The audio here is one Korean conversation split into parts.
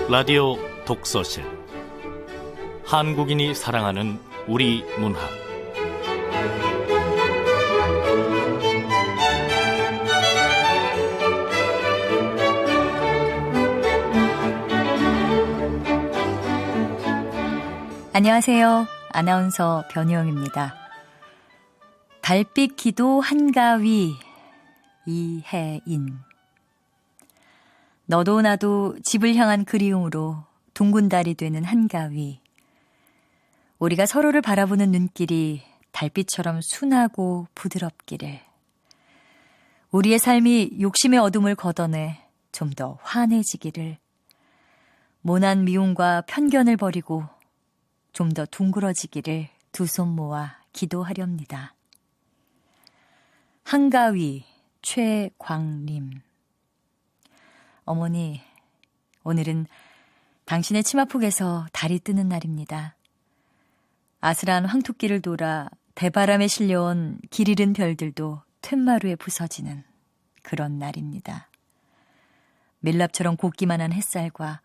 라디오 독서실 한국인이 사랑하는 우리 문학 안녕하세요. 아나운서 변희영입니다. 달빛 기도 한가위 이혜인. 너도 나도 집을 향한 그리움으로 둥근 달이 되는 한가위. 우리가 서로를 바라보는 눈길이 달빛처럼 순하고 부드럽기를. 우리의 삶이 욕심의 어둠을 걷어내 좀 더 환해지기를. 모난 미움과 편견을 버리고 좀 더 둥그러지기를 두 손 모아 기도하렵니다. 한가위 최광림. 어머니, 오늘은 당신의 치마폭에서 달이 뜨는 날입니다. 아슬한 황토길을 돌아 대바람에 실려온 길 잃은 별들도 툇마루에 부서지는 그런 날입니다. 밀랍처럼 곱기만한 햇살과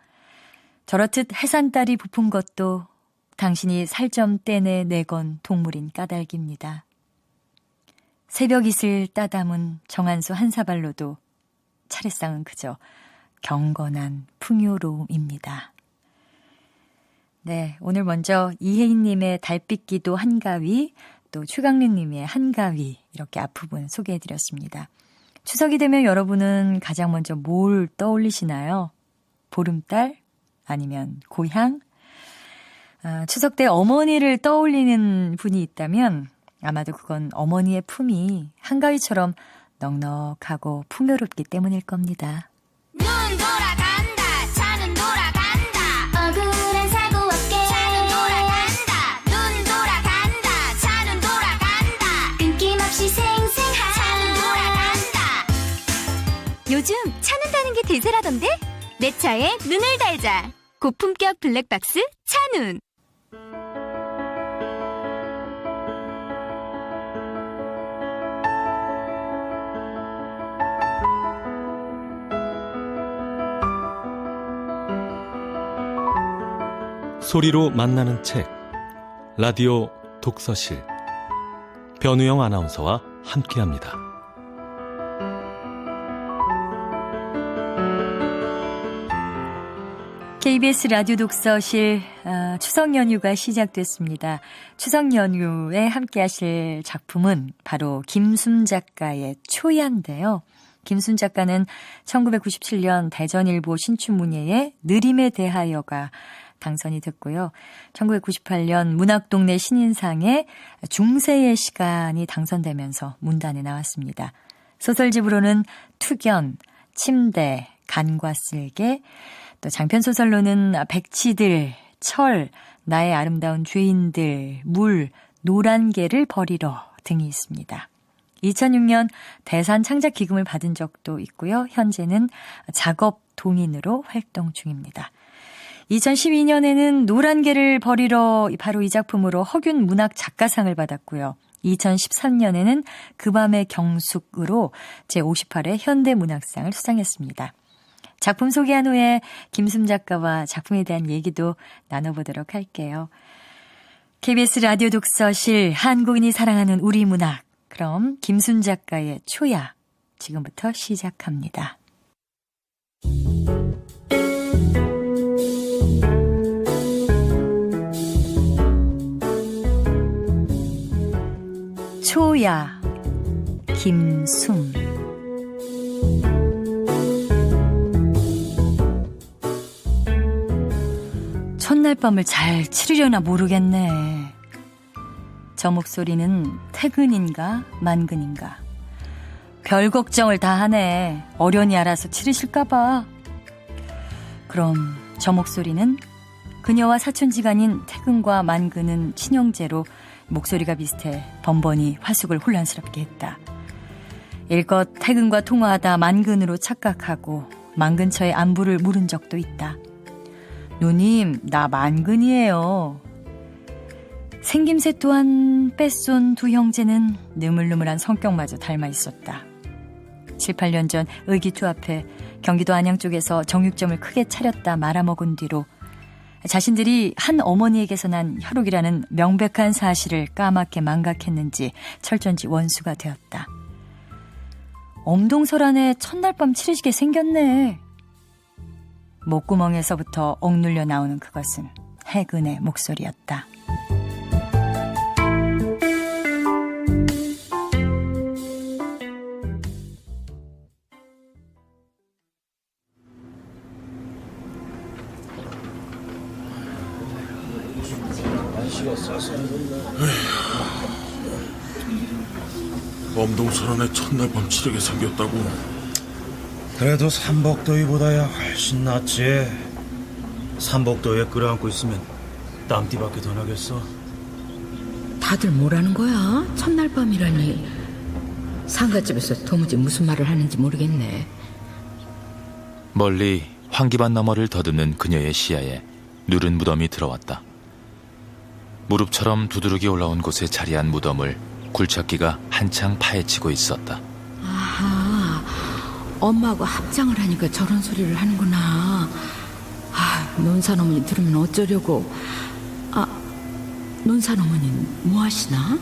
저렇듯 해산달이 부푼 것도 당신이 살점 떼내 내건 동물인 까닭입니다. 새벽 이슬 따담은 정한수 한 사발로도 차례상은 그저 경건한 풍요로움입니다. 네, 오늘 먼저 이혜인님의 달빛기도 한가위, 또 최강림님의 한가위 이렇게 앞부분 소개해드렸습니다. 추석이 되면 여러분은 가장 먼저 뭘 떠올리시나요? 보름달? 아니면 고향? 추석 때 어머니를 떠올리는 분이 있다면 아마도 그건 어머니의 품이 한가위처럼 넉넉하고 풍요롭기 때문일 겁니다. 눈 돌아간다. 차는 돌아간다. 억울한 사고 없게. 차는 돌아간다. 눈 돌아간다. 차는 돌아간다. 끊김없이 생생한. 차는 돌아간다. 요즘 차는 다는 게 대세라던데? 내 차에 눈을 달자. 고품격 블랙박스 차눈. 소리로 만나는 책, 라디오 독서실. 변우영 아나운서와 함께합니다. KBS 라디오 독서실 추석 연휴가 시작됐습니다. 추석 연휴에 함께하실 작품은 바로 김순 작가의 초야인데요. 김순 작가는 1997년 대전일보 신춘문예에 느림에 대하여가 당선이 됐고요. 1998년 문학동네 신인상에 중세의 시간이 당선되면서 문단에 나왔습니다. 소설집으로는 투견, 침대, 간과 쓸개, 또 장편소설로는 백치들, 철, 나의 아름다운 죄인들, 물, 노란 개를 버리러 등이 있습니다. 2006년 대산 창작기금을 받은 적도 있고요. 현재는 작업 동인으로 활동 중입니다. 2012년에는 노란 개를 버리러 바로 이 작품으로 허균 문학 작가상을 받았고요. 2013년에는 그 밤의 경숙으로 제58회 현대문학상을 수상했습니다. 작품 소개한 후에 김순 작가와 작품에 대한 얘기도 나눠보도록 할게요. KBS 라디오 독서실 한국인이 사랑하는 우리 문학. 그럼 김순 작가의 초야 지금부터 시작합니다. 초야 김순. 첫날 밤을 잘 치르려나 모르겠네. 저 목소리는 퇴근인가 만근인가. 별 걱정을 다 하네. 어련히 알아서 치르실까봐. 그럼 저 목소리는 그녀와 사촌지간인 퇴근과 만근은 친형제로 목소리가 비슷해 번번이 화숙을 혼란스럽게 했다. 일껏 퇴근과 통화하다 만근으로 착각하고 만근처의 안부를 물은 적도 있다. 누님, 나 만근이에요. 생김새 또한 뺏쏜 두 형제는 느물느물한 성격마저 닮아 있었다. 7, 8년 전 의기투합해 경기도 안양 쪽에서 정육점을 크게 차렸다 말아먹은 뒤로 자신들이 한 어머니에게서 난 혈육이라는 명백한 사실을 까맣게 망각했는지 철전지 원수가 되었다. 엄동설안에 첫날 밤 치르시게 생겼네. 목구멍에서부터 억눌려 나오는 그것은 해근의 목소리였다. 엄동설안에 첫날 밤 치르게 생겼다고. 그래도 삼복더위보다야 훨씬 낫지. 삼복더위에 끌어안고 있으면 땀띠밖에 더 나겠어. 다들 뭐라는 거야? 첫날 밤이라니. 상가집에서 도무지 무슨 말을 하는지 모르겠네. 멀리 환기반 너머를 더듬는 그녀의 시야에 누른 무덤이 들어왔다. 무릎처럼 두드러기 올라온 곳에 자리한 무덤을 굴착기가 한창 파헤치고 있었다. 아하, 엄마하고 합장을 하니까 저런 소리를 하는구나. 논산 어머니 들으면 어쩌려고. 논산 어머니는 뭐 하시나?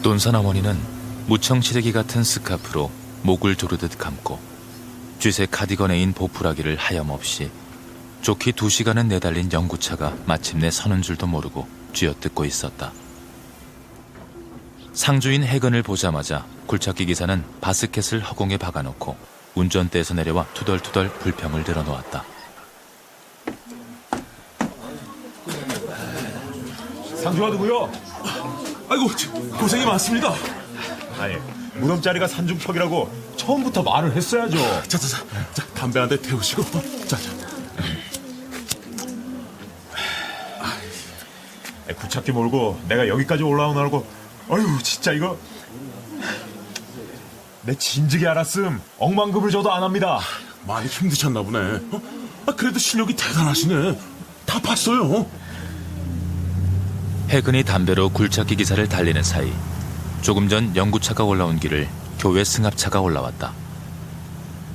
논산 어머니는 무청시래기 같은 스카프로 목을 조르듯 감고 쥐색 카디건에인 보풀하기를 하염없이 좋게 2시간은 내달린 연구차가 마침내 서는 줄도 모르고 쥐어뜯고 있었다. 상주인 해근을 보자마자 굴착기 기사는 바스켓을 허공에 박아놓고 운전대에서 내려와 투덜투덜 불평을 늘어놓았다. 상주가 누구요? 아이고, 고생이 많습니다. 아니, 무덤자리가 산중턱이라고 처음부터 말을 했어야죠. 자, 담배 한 대 태우시고. 자. 구착기 몰고 내가 여기까지 올라오느라고, 어휴, 진짜 이거 내 진즉에 알았음 억만금을 줘도 안 합니다. 많이 힘드셨나 보네. 그래도 실력이 대단하시네. 다 봤어요. 해근이 담배로 굴착기 기사를 달리는 사이 조금 전 연구차가 올라온 길을 교회 승합차가 올라왔다.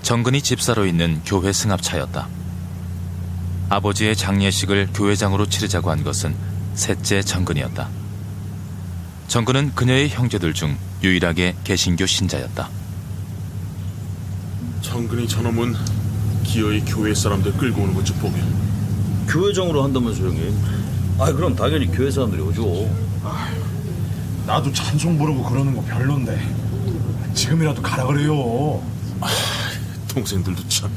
정근이 집사로 있는 교회 승합차였다. 아버지의 장례식을 교회장으로 치르자고 한 것은 셋째 정근이었다. 정근은 그녀의 형제들 중 유일하게 개신교 신자였다. 정근이 저놈은 기어이 교회 사람들 끌고 오는 것 좀 보게. 교회장으로 한다면서 형님. 그럼 당연히 교회 사람들이 오죠. 나도 찬송 부르고 그러는 거 별론데 지금이라도 가라 그래요. 동생들도 참.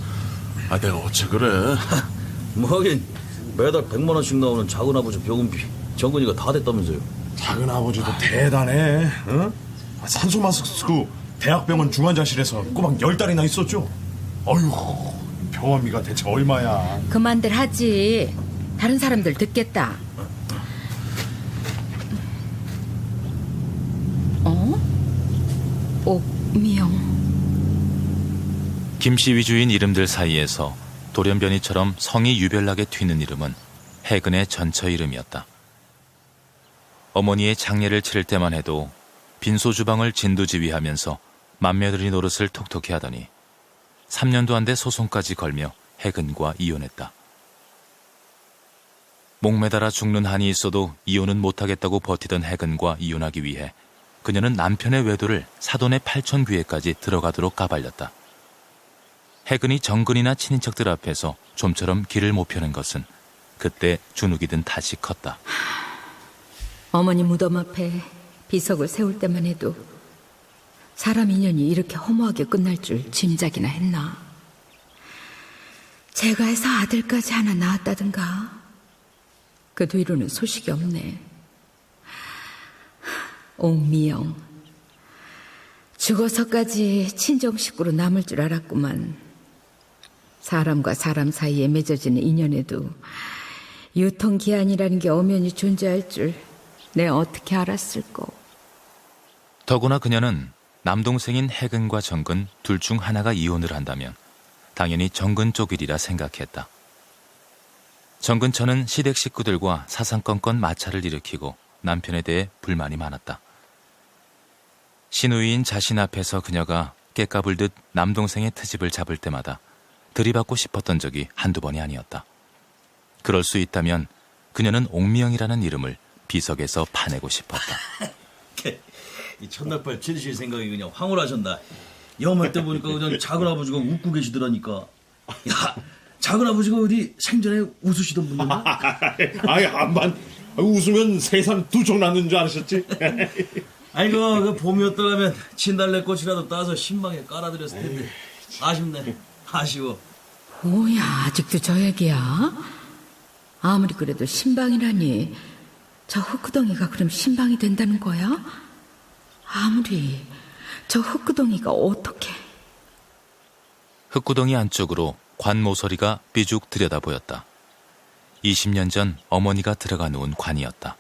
내가 어째 그래. 하긴 매달 100만 원씩 나오는 작은아버지 병원비 정근이가 다 됐다면서요. 작은 아버지도 대단해. 응? 산소 마스크 쓰고 대학병원 중환자실에서 꼬박 10달이나 있었죠. 어휴, 병원비가 대체 얼마야. 그만들 하지. 다른 사람들 듣겠다. 옥미영. 김씨 위주인 이름들 사이에서 돌연변이처럼 성이 유별나게 튀는 이름은 해근의 전처 이름이었다. 어머니의 장례를 치를 때만 해도 빈소주방을 진두지휘하면서 맏며느리 노릇을 톡톡히 하더니 3년도 안 돼 소송까지 걸며 해근과 이혼했다. 목매달아 죽는 한이 있어도 이혼은 못하겠다고 버티던 해근과 이혼하기 위해 그녀는 남편의 외도를 사돈의 8,000귀에까지 들어가도록 까발렸다. 해근이 정근이나 친인척들 앞에서 좀처럼 길을 못 펴는 것은 그때 주눅이든 탓이 컸다. 어머니 무덤 앞에 비석을 세울 때만 해도 사람 인연이 이렇게 허무하게 끝날 줄 짐작이나 했나. 제가 해서 아들까지 하나 낳았다든가. 그 뒤로는 소식이 없네. 옥미영. 죽어서까지 친정 식구로 남을 줄 알았구만. 사람과 사람 사이에 맺어지는 인연에도 유통기한이라는 게 엄연히 존재할 줄 내가 어떻게 알았을꼬. 더구나 그녀는 남동생인 해근과 정근 둘 중 하나가 이혼을 한다면 당연히 정근 쪽이리라 생각했다. 정근처는 시댁 식구들과 사상건건 마찰을 일으키고 남편에 대해 불만이 많았다. 시누이인 자신 앞에서 그녀가 깨까불듯 남동생의 트집을 잡을 때마다 들이받고 싶었던 적이 한두 번이 아니었다. 그럴 수 있다면 그녀는 옥미영이라는 이름을 비석에서 파내고 싶었다. 이 첫날발 치르실 생각이 그냥 황홀하셨나. 염할 때 보니까 그냥 작은아버지가 웃고 계시더라니까. 야, 작은아버지가 어디 생전에 웃으시던 분이었나? 아이, 암만 웃으면 세상 두쪽 났는 줄 아셨지? 아이고, 그 봄이었더라면 진달래꽃이라도 따서 신방에 깔아드렸을 텐데. 아쉽네. 아쉬워. 뭐야, 아직도 저 얘기야? 아무리 그래도 신방이라니. 저 흙구덩이가 그럼 신방이 된다는 거야? 아무리 저 흙구덩이가 어떻게... 흙구덩이 안쪽으로 관 모서리가 삐죽 들여다 보였다. 20년 전 어머니가 들어가 놓은 관이었다.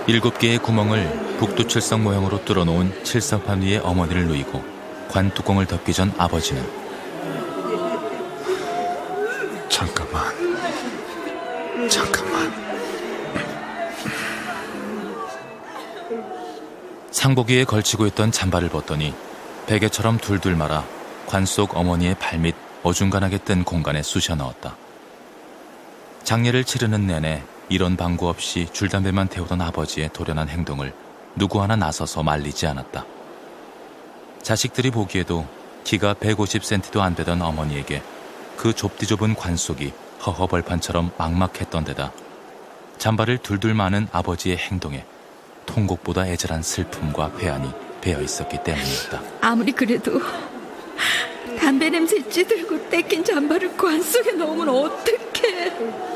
일곱 개의 구멍을 북두칠성 모형으로 뚫어놓은 칠성판 위에 어머니를 누이고 관 뚜껑을 덮기 전 아버지는 잠깐만. 상복 위에 걸치고 있던 잠바를 벗더니 베개처럼 둘둘 말아 관 속 어머니의 발밑 어중간하게 뜬 공간에 쑤셔 넣었다. 장례를 치르는 내내 이런 방구 없이 줄담배만 태우던 아버지의 돌연한 행동을 누구 하나 나서서 말리지 않았다. 자식들이 보기에도 키가 150cm도 안 되던 어머니에게 그 좁디 좁은 관 속이 허허벌판처럼 막막했던 데다 잠바를 둘둘 마는 아버지의 행동에 통곡보다 애절한 슬픔과 회한이 배어 있었기 때문이었다. 아무리 그래도 담배 냄새 찌들고 떼낀 잠바를 관 속에 넣으면 어떡해.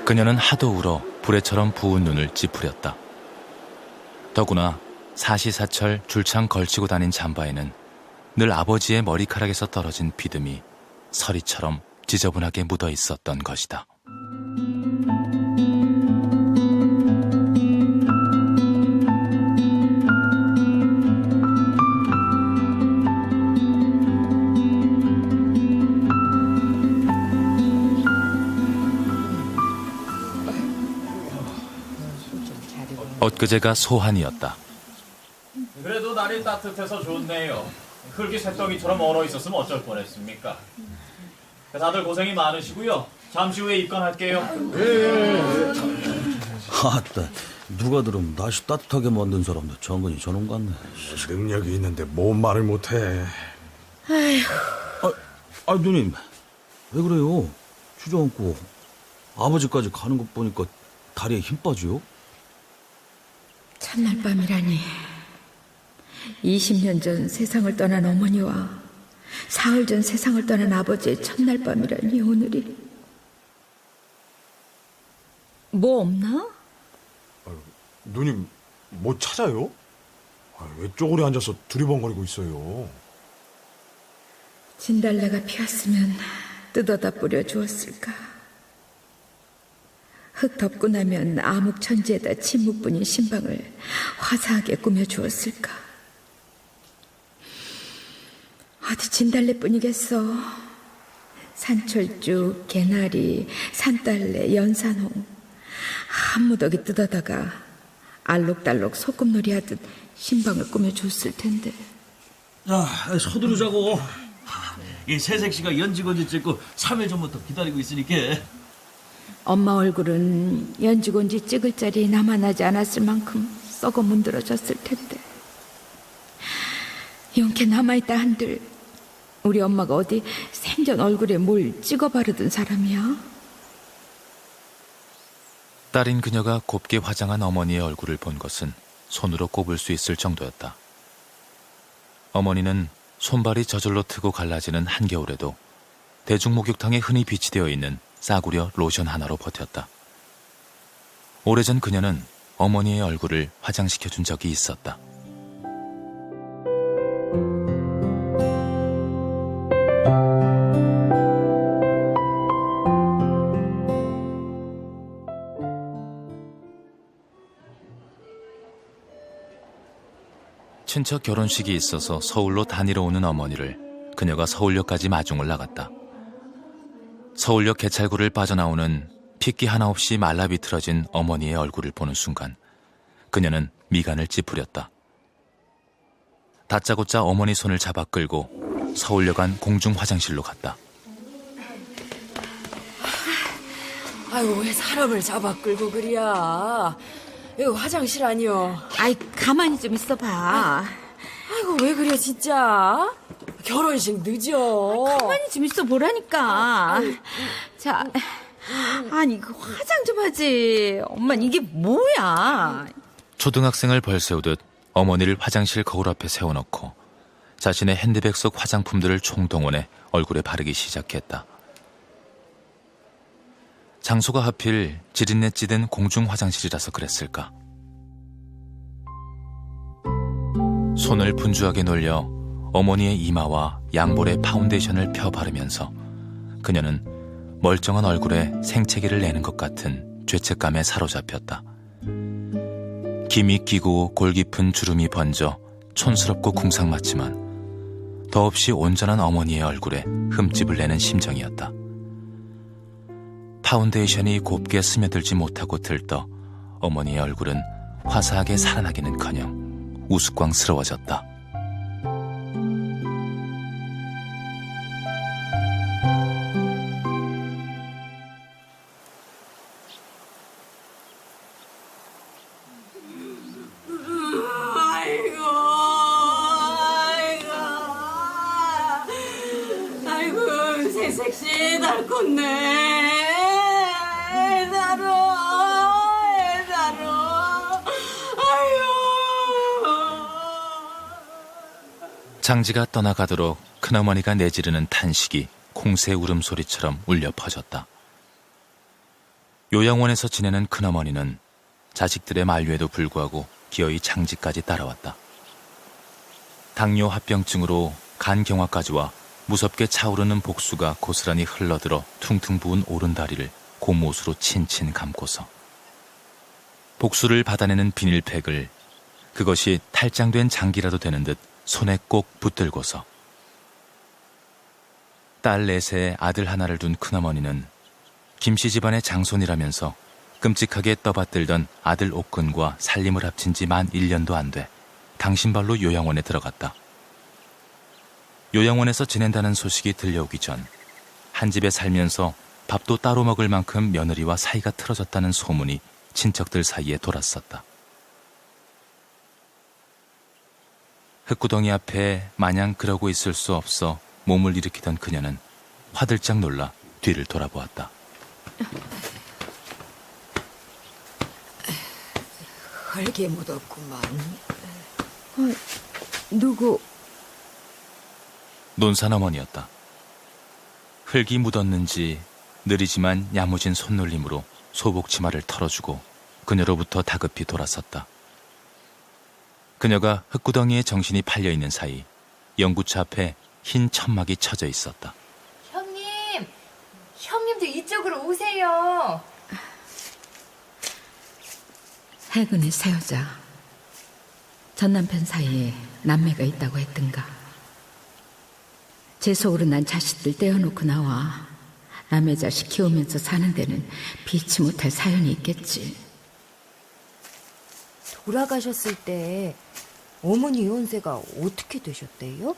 그녀는 하도 울어 불에처럼 부은 눈을 찌푸렸다. 더구나 사시사철 줄창 걸치고 다닌 잠바에는 늘 아버지의 머리카락에서 떨어진 비듬이 서리처럼 지저분하게 묻어 있었던 것이다. 엊그제가 소환이었다. 그래도 날이 따뜻해서 좋네요. 흙이 새덩이처럼 얼어 있었으면 어쩔 뻔했습니까? 다들 고생이 많으시고요. 잠시 후에 입관할게요. 아따, 누가 들으면 날씨 따뜻하게 만든 사람도 정근이 저놈 같네. 능력이 있는데 뭔 말을 못해. 누님, 왜 그래요? 주저앉고 아버지까지 가는 것 보니까 다리에 힘 빠지요? 첫날 밤이라니. 20년 전 세상을 떠난 어머니와 사흘 전 세상을 떠난 아버지의 첫날 밤이라니. 오늘이 뭐 없나? 누님, 뭐 찾아요? 왜 쪼그려 앉아서 두리번거리고 있어요? 진달래가 피었으면 뜯어다 뿌려 주었을까. 흙 덮고 나면 암흑 천지에다 침묵뿐인 신방을 화사하게 꾸며 주었을까. 어디 진달래뿐이겠어. 산철쭉, 개나리, 산달래, 연산홍 한 무더기 뜯어다가 알록달록 소꿉놀이 하듯 신방을 꾸며 줬을 텐데. 자, 서두르자고. 이 새색시가 연지곤지 찍고 3일 전부터 기다리고 있으니까. 엄마 얼굴은 연지곤지 찍을 자리 남아나지 않았을 만큼 썩어 문드러졌을 텐데. 용케 남아있다 한들 우리 엄마가 어디 생전 얼굴에 뭘 찍어 바르던 사람이야? 딸인 그녀가 곱게 화장한 어머니의 얼굴을 본 것은 손으로 꼽을 수 있을 정도였다. 어머니는 손발이 저절로 트고 갈라지는 한겨울에도 대중목욕탕에 흔히 비치되어 있는 싸구려 로션 하나로 버텼다. 오래전 그녀는 어머니의 얼굴을 화장시켜준 적이 있었다. 친척 결혼식이 있어서 서울로 다니러 오는 어머니를 그녀가 서울역까지 마중을 나갔다. 서울역 개찰구를 빠져나오는 핏기 하나 없이 말라비틀어진 어머니의 얼굴을 보는 순간 그녀는 미간을 찌푸렸다. 다짜고짜 어머니 손을 잡아 끌고 서울역 안 공중 화장실로 갔다. 아유, 왜 사람을 잡아 끌고 그리야? 이거 화장실 아니여. 아이, 가만히 좀 있어봐. 아이고, 왜 그래, 진짜? 결혼식 늦어. 가만히 좀 있어 보라니까. 자, 아니, 그 화장 좀 하지. 엄만 이게 뭐야? 초등학생을 벌세우듯 어머니를 화장실 거울 앞에 세워놓고 자신의 핸드백 속 화장품들을 총동원해 얼굴에 바르기 시작했다. 장소가 하필 지린내 찌든 공중 화장실이라서 그랬을까. 손을 분주하게 놀려 어머니의 이마와 양볼에 파운데이션을 펴 바르면서 그녀는 멀쩡한 얼굴에 생채기를 내는 것 같은 죄책감에 사로잡혔다. 김이 끼고 골 깊은 주름이 번져 촌스럽고 궁상맞지만 더없이 온전한 어머니의 얼굴에 흠집을 내는 심정이었다. 파운데이션이 곱게 스며들지 못하고 들떠 어머니의 얼굴은 화사하게 살아나기는커녕 우스꽝스러워졌다. 아이고, 새색시 달궜네. 장지가 떠나가도록 큰어머니가 내지르는 탄식이 콩새 울음소리처럼 울려 퍼졌다. 요양원에서 지내는 큰어머니는 자식들의 만류에도 불구하고 기어이 장지까지 따라왔다. 당뇨 합병증으로 간경화까지 와 무섭게 차오르는 복수가 고스란히 흘러들어 퉁퉁 부은 오른다리를 고무옷으로 친친 감고서 복수를 받아내는 비닐팩을 그것이 탈장된 장기라도 되는 듯 손에 꼭 붙들고서 딸 넷에 아들 하나를 둔 큰어머니는 김씨 집안의 장손이라면서 끔찍하게 떠받들던 아들 옥근과 살림을 합친 지 만 1년도 안 돼 당신발로 요양원에 들어갔다. 요양원에서 지낸다는 소식이 들려오기 전 한 집에 살면서 밥도 따로 먹을 만큼 며느리와 사이가 틀어졌다는 소문이 친척들 사이에 돌았었다. 흙구덩이 앞에 마냥 그러고 있을 수 없어 몸을 일으키던 그녀는 화들짝 놀라 뒤를 돌아보았다. 헐게 묻었구만. 누구? 논산 어머니였다. 흙이 묻었는지 느리지만 야무진 손놀림으로 소복 치마를 털어주고 그녀로부터 다급히 돌아섰다. 그녀가 흙구덩이에 정신이 팔려있는 사이 연구차 앞에 흰 천막이 쳐져 있었다. 형님도 이쪽으로 오세요. 해근의 새 여자. 전 남편 사이에 남매가 있다고 했던가. 제 속으로 난 자식들 떼어놓고 나와 남의 자식 키우면서 사는 데는 비치 못할 사연이 있겠지. 돌아가셨을 때 어머니 연세가 어떻게 되셨대요?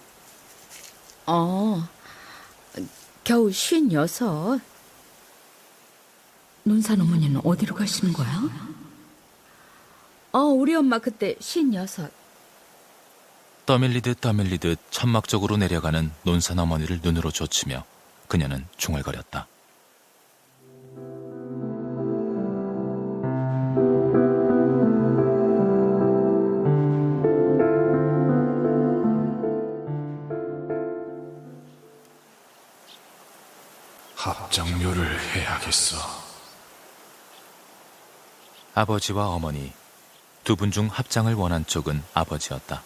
겨우 56. 논산 어머니는 어디로 가시는 거야? 우리 엄마 그때 56. 떠밀리듯 천막 쪽으로 내려가는 논산 어머니를 눈으로 좇으며 그녀는 중얼거렸다. 합장료를 해야겠어. 아버지와 어머니 두 분 중 합장을 원한 쪽은 아버지였다.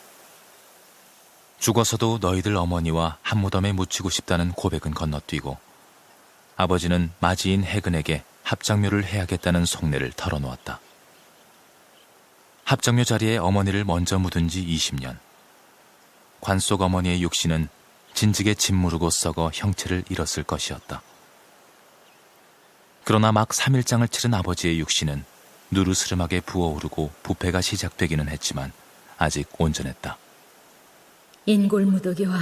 죽어서도 너희들 어머니와 한 무덤에 묻히고 싶다는 고백은 건너뛰고 아버지는 맞이인 해근에게 합장묘를 해야겠다는 속내를 털어놓았다. 합장묘 자리에 어머니를 먼저 묻은 지 20년. 관 속 어머니의 육신은 진즉에 짓무르고 썩어 형체를 잃었을 것이었다. 그러나 막 3일장을 치른 아버지의 육신은 누르스름하게 부어오르고 부패가 시작되기는 했지만 아직 온전했다. 인골무더기와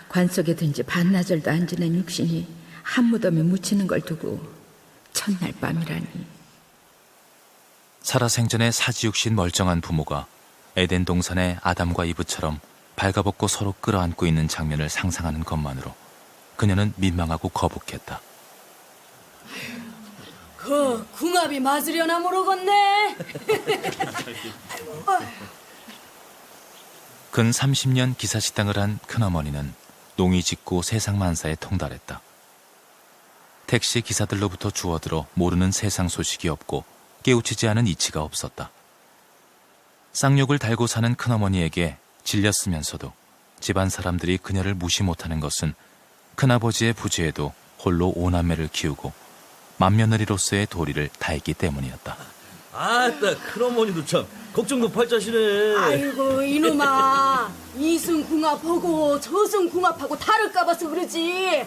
관 속에 든 지 반나절도 안 지난 육신이 한 무덤에 묻히는 걸 두고 첫날 밤이라니. 살아생전에 사지육신 멀쩡한 부모가 에덴 동산의 아담과 이브처럼 발가벗고 서로 끌어안고 있는 장면을 상상하는 것만으로 그녀는 민망하고 거북했다. 그 궁합이 맞으려나 모르겠네. 근 30년 기사식당을 한 큰어머니는 농이 짓고 세상 만사에 통달했다. 택시 기사들로부터 주워들어 모르는 세상 소식이 없고 깨우치지 않은 이치가 없었다. 쌍욕을 달고 사는 큰어머니에게 질렸으면서도 집안 사람들이 그녀를 무시 못하는 것은 큰아버지의 부재에도 홀로 오남매를 키우고 맏며느리로서의 도리를 다했기 때문이었다. 아따, 큰어머니도 참 걱정도 팔자시네. 아이고 이놈아, 이승궁합 보고 저승궁합하고 다를까 봐서 그러지.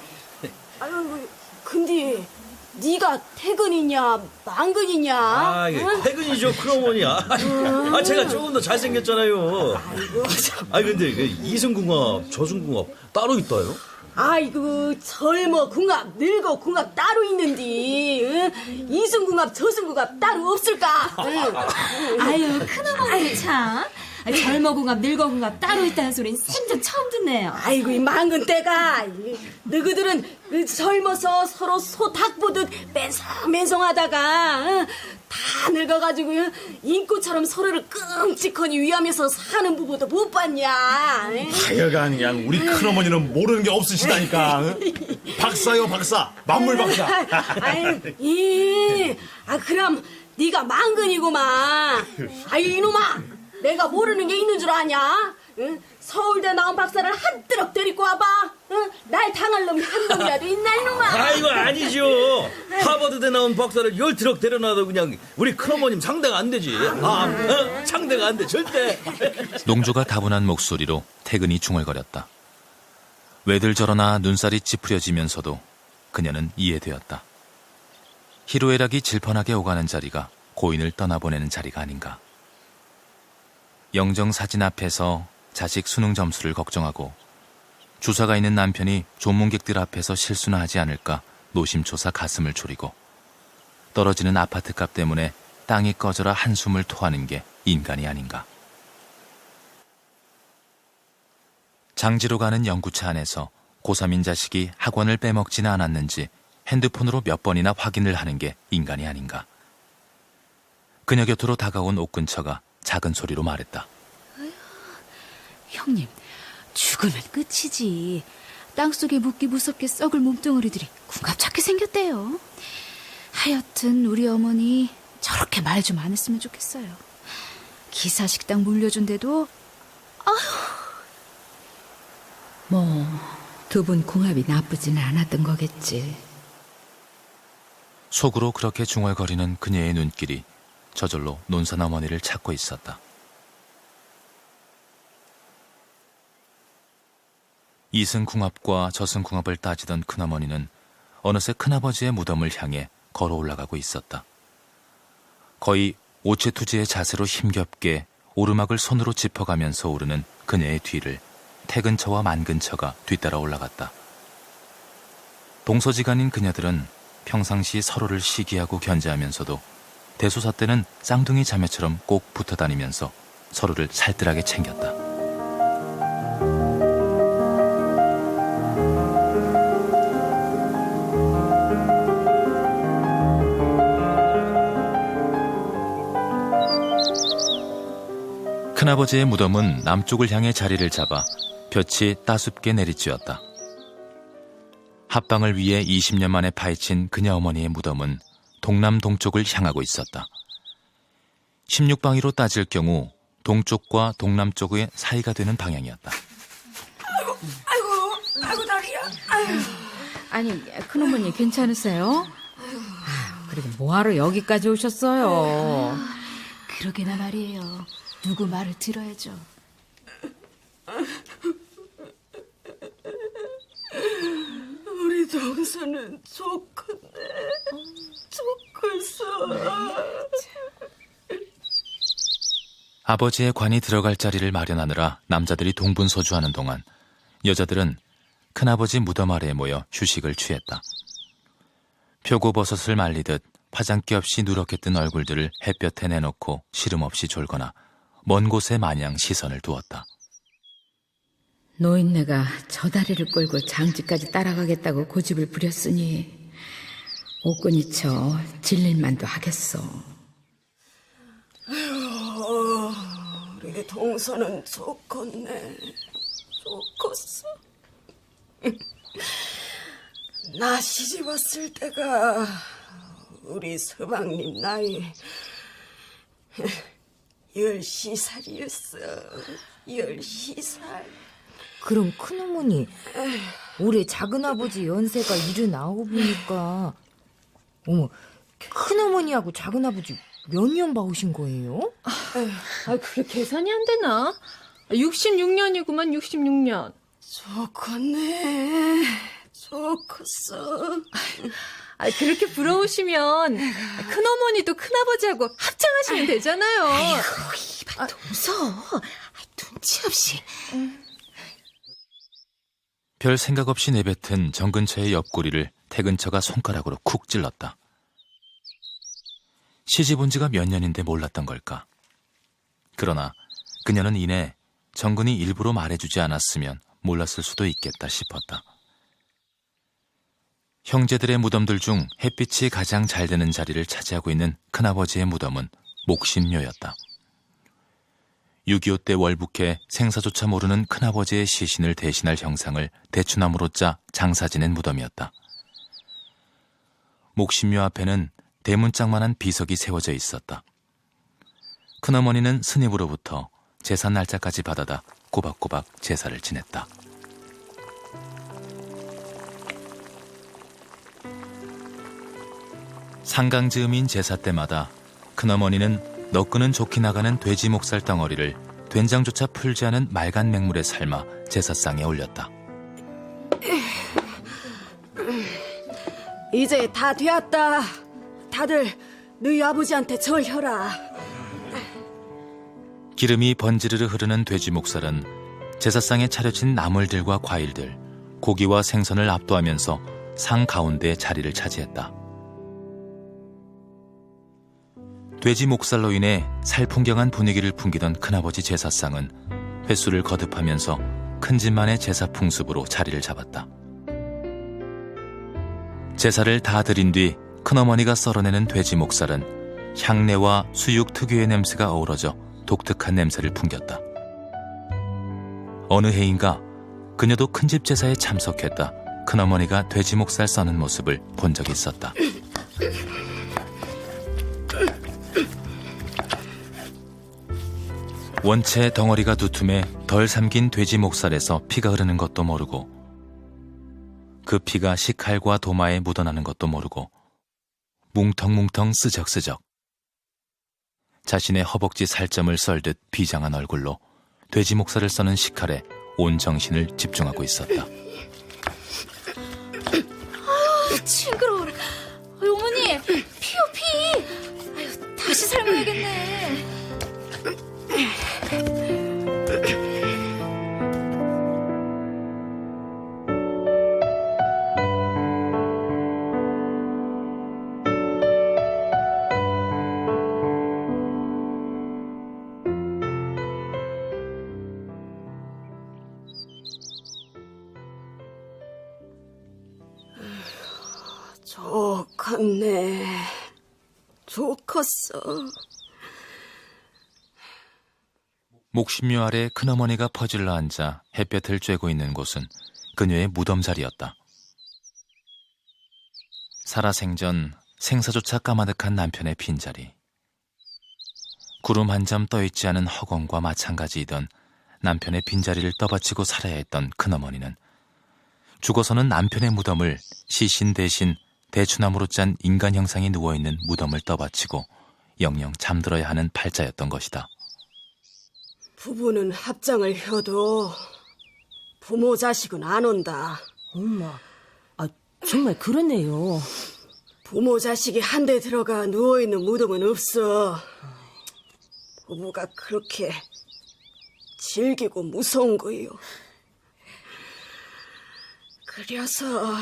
아유, 근데 네가 태근이냐 망근이냐? 아, 이게 응? 퇴근이죠, 큰어머니. 아, 제가 조금 더 잘생겼잖아요. 아이고 참. 아, 근데 그 이승궁합, 저승궁합 따로 있다요? 아이고 젊어 궁합 늙어 궁합 따로 있는디. 응? 이승궁합 저승궁합 따로 없을까? 응. 아유, 큰어머니 참. 젊어 궁합, 늙어 궁합 따로 있다는 소린 생전 처음 듣네요. 아이고 이 망근 때가 너희들은 젊어서 서로 소 닭 보듯 맨성맨성하다가 응? 다 늙어가지고 응? 인꼬처럼 서로를 끔찍하니 위하면서 사는 부부도 못 봤냐? 응? 하여간 그냥 우리 큰어머니는 모르는 게 없으시다니까. 응? 박사요 박사, 만물 박사. 아유, 그럼 네가 망근이구만. 아유 이놈아, 내가 모르는 게 있는 줄 아냐? 응? 서울대 나온 박사를 한뜨럭 데리고 와봐. 응? 날 당할 놈이 한 놈이라도 있나 이놈아? 아이고, 아니죠. 하버드대 나온 박사를 10트럭 데려놔도 그냥 우리 큰어머님 상대가 안 되지. 상대가 안 돼, 절대. 농조가 다분한 목소리로 태근이 중얼거렸다. 왜들 저러나 눈살이 찌푸려지면서도 그녀는 이해되었다. 희로애락이 질펀하게 오가는 자리가 고인을 떠나보내는 자리가 아닌가. 영정사진 앞에서 자식 수능 점수를 걱정하고 주사가 있는 남편이 조문객들 앞에서 실수나 하지 않을까 노심초사 가슴을 졸이고 떨어지는 아파트값 때문에 땅이 꺼져라 한숨을 토하는 게 인간이 아닌가. 장지로 가는 연구차 안에서 고3인 자식이 학원을 빼먹지는 않았는지 핸드폰으로 몇 번이나 확인을 하는 게 인간이 아닌가. 그녀 곁으로 다가온 옥근처가 작은 소리로 말했다. 형님, 죽으면 끝이지. 땅속에 묻기 무섭게 썩을 몸뚱어리들이 궁합 찾게 생겼대요. 하여튼 우리 어머니 저렇게 말 좀 안 했으면 좋겠어요. 기사식당 물려준데도 뭐 두 분 궁합이 나쁘지는 않았던 거겠지. 속으로 그렇게 중얼거리는 그녀의 눈길이 저절로 논산 어머니를 찾고 있었다. 이승궁합과 저승궁합을 따지던 큰어머니는 어느새 큰아버지의 무덤을 향해 걸어 올라가고 있었다. 거의 오체투지의 자세로 힘겹게 오르막을 손으로 짚어가면서 오르는 그녀의 뒤를 태근처와 만근처가 뒤따라 올라갔다. 동서지간인 그녀들은 평상시 서로를 시기하고 견제하면서도 대소사 때는 쌍둥이 자매처럼 꼭 붙어 다니면서 서로를 살뜰하게 챙겼다. 큰아버지의 무덤은 남쪽을 향해 자리를 잡아 볕이 따숩게 내리쬐었다. 합방을 위해 20년 만에 파헤친 그녀 어머니의 무덤은 동남 동쪽을 향하고 있었다. 16방위로 따질 경우 동쪽과 동남쪽의 사이가 되는 방향이었다. 아이고 다리야. 아이고. 아니, 큰어머니 괜찮으세요? 그리고 뭐하러 여기까지 오셨어요? 그러게나 말이에요. 누구 말을 들어야죠. 동서는 좋겠네. 좋겠어. 아버지의 관이 들어갈 자리를 마련하느라 남자들이 동분서주하는 동안 여자들은 큰아버지 무덤 아래에 모여 휴식을 취했다. 표고버섯을 말리듯 화장기 없이 누렇게 뜬 얼굴들을 햇볕에 내놓고 시름 없이 졸거나 먼 곳에 마냥 시선을 두었다. 노인네가 저 다리를 끌고 장지까지 따라가겠다고 고집을 부렸으니 옥근이쳐 질릴만도 하겠어. 우리 동서는 좋겠네. 좋겠어. 나 시집 왔을 때가 우리 서방님 나이 10살이었어. 10살. 그럼 큰어머니 올해 작은아버지 연세가 79이니까 어머 큰어머니하고 작은아버지 몇 년 봐오신 거예요? 그게 계산이 안 되나? 66년이구만 66년. 좋겠네. 좋겠어. 그렇게 부러우시면 큰어머니도 큰아버지하고 합창하시면 되잖아요. 아이고 이봐 동서 눈치 없이. 별 생각 없이 내뱉은 정근처의 옆구리를 태근처가 손가락으로 쿡 찔렀다. 시집 온 지가 몇 년인데 몰랐던 걸까? 그러나 그녀는 이내 정근이 일부러 말해주지 않았으면 몰랐을 수도 있겠다 싶었다. 형제들의 무덤들 중 햇빛이 가장 잘 드는 자리를 차지하고 있는 큰아버지의 무덤은 목신묘였다. 6.25 때 월북해 생사조차 모르는 큰아버지의 시신을 대신할 형상을 대추나무로 짜 장사 지낸 무덤이었다. 목신묘 앞에는 대문짝만한 비석이 세워져 있었다. 큰어머니는 스님으로부터 제사 날짜까지 받아다 꼬박꼬박 제사를 지냈다. 상강즈음인 제사 때마다 큰어머니는 너끈은 좋게 나가는 돼지 목살 덩어리를 된장조차 풀지 않은 맑은 맹물에 삶아 제사상에 올렸다. 이제 다 되었다. 다들 너희 아버지한테 절혀라. 기름이 번지르르 흐르는 돼지 목살은 제사상에 차려진 나물들과 과일들, 고기와 생선을 압도하면서 상 가운데 자리를 차지했다. 돼지 목살로 인해 살풍경한 분위기를 풍기던 큰아버지 제사상은 횟수를 거듭하면서 큰 집만의 제사 풍습으로 자리를 잡았다. 제사를 다 드린 뒤 큰어머니가 썰어내는 돼지 목살은 향내와 수육 특유의 냄새가 어우러져 독특한 냄새를 풍겼다. 어느 해인가 그녀도 큰집 제사에 참석했다. 큰어머니가 돼지 목살 써는 모습을 본 적이 있었다. 원체 덩어리가 두툼해 덜 삶긴 돼지 목살에서 피가 흐르는 것도 모르고 그 피가 식칼과 도마에 묻어나는 것도 모르고 뭉텅뭉텅 쓰적쓰적 자신의 허벅지 살점을 썰듯 비장한 얼굴로 돼지 목살을 써는 식칼에 온 정신을 집중하고 있었다. 징그러워라. 어머니, 피요 피. 아유, 다시 삶아야겠네. 좋겠네. 좋겠어. 목신묘 아래 큰어머니가 퍼질러 앉아 햇볕을 쬐고 있는 곳은 그녀의 무덤 자리였다. 살아생전 생사조차 까마득한 남편의 빈자리. 구름 한 점 떠있지 않은 허공과 마찬가지이던 남편의 빈자리를 떠받치고 살아야 했던 큰어머니는 죽어서는 남편의 무덤을 시신 대신 대추나무로 짠 인간 형상이 누워있는 무덤을 떠받치고 영영 잠들어야 하는 팔자였던 것이다. 부부는 합장을 해도 부모 자식은 안 온다. 엄마, 정말 그러네요. 부모 자식이 한데 들어가 누워있는 무덤은 없어. 부부가 그렇게 질기고 무서운 거예요. 그래서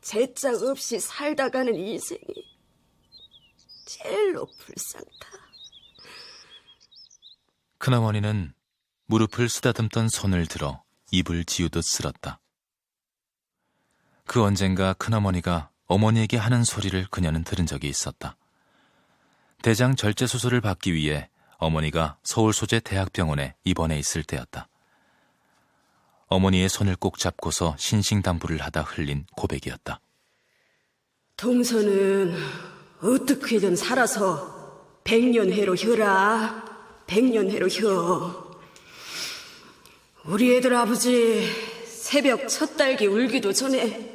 제짝 없이 살다가는 인생이 제일로 불쌍다. 큰어머니는 무릎을 쓰다듬던 손을 들어 입을 지우듯 쓸었다. 그 언젠가 큰어머니가 어머니에게 하는 소리를 그녀는 들은 적이 있었다. 대장 절제 수술을 받기 위해 어머니가 서울 소재 대학병원에 입원해 있을 때였다. 어머니의 손을 꼭 잡고서 신신당부를 하다 흘린 고백이었다. 동서는 어떻게든 살아서 100년회로 혀라. 100년회로 혀. 우리 애들 아버지 새벽 첫 딸기 울기도 전에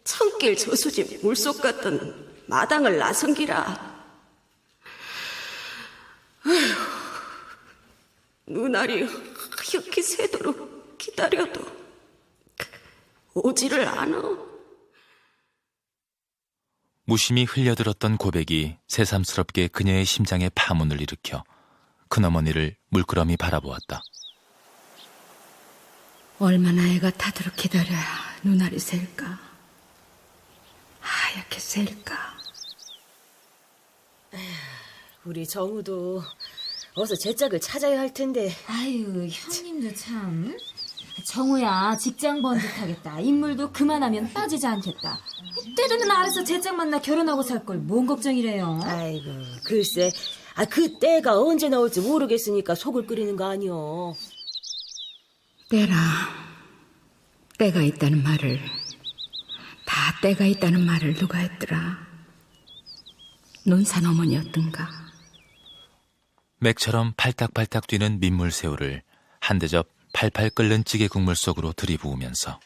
천길 저수지 물속 같던 마당을 나선기라. 눈알이 하얗게 새도록 기다려도 오지를 않아. 무심히 흘려들었던 고백이 새삼스럽게 그녀의 심장에 파문을 일으켜 큰어머니를 물끄러미 바라보았다. 얼마나 애가 타도록 기다려야 눈알이 셀까? 하얗게 셀까? 우리 정우도 어서 제짝을 찾아야 할 텐데. 아유, 형님도 참. 정우야, 직장 번듯하겠다. 인물도 그만하면 빠지지 않겠다. 때되는 알아서 제짝 만나 결혼하고 살 걸 뭔 걱정이래요. 아이고, 글쎄, 그 때가 언제 나올지 모르겠으니까 속을 끓이는 거 아니여. 때가 있다는 말을, 다 때가 있다는 말을 누가 했더라? 논산 어머니였던가? 맥처럼 팔딱팔딱 뛰는 민물새우를 한 대접 팔팔 끓는 찌개 국물 속으로 들이부으면서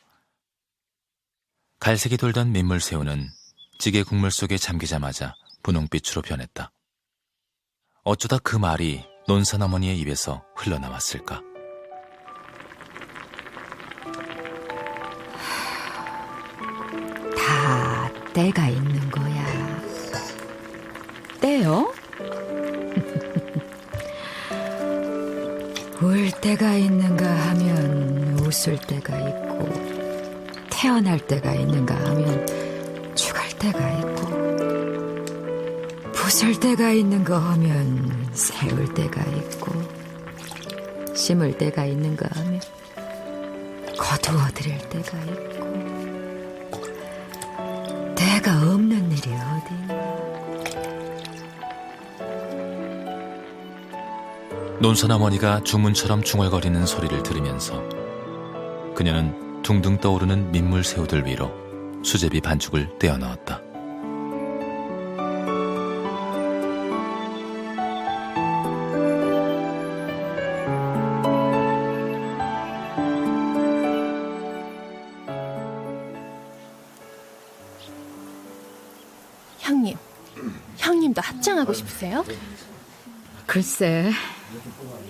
갈색이 돌던 민물새우는 찌개 국물 속에 잠기자마자 분홍빛으로 변했다. 어쩌다 그 말이 논산 어머니의 입에서 흘러나왔을까? 다 때가 있는 거야. 때요? 울 때가 있는가 하면 웃을 때가 있고, 태어날 때가 있는가 하면 죽을 때가 있고, 부술 때가 있는가 하면 세울 때가 있고, 심을 때가 있는가 하면 거두어들일 때가 있고, 때가 없는 일이 어디 있나. 논산 어머니가 주문처럼 중얼거리는 소리를 들으면서 그녀는 둥둥 떠오르는 민물새우들 위로 수제비 반죽을 떼어 넣었다. 형님도 합장하고 싶으세요? 글쎄,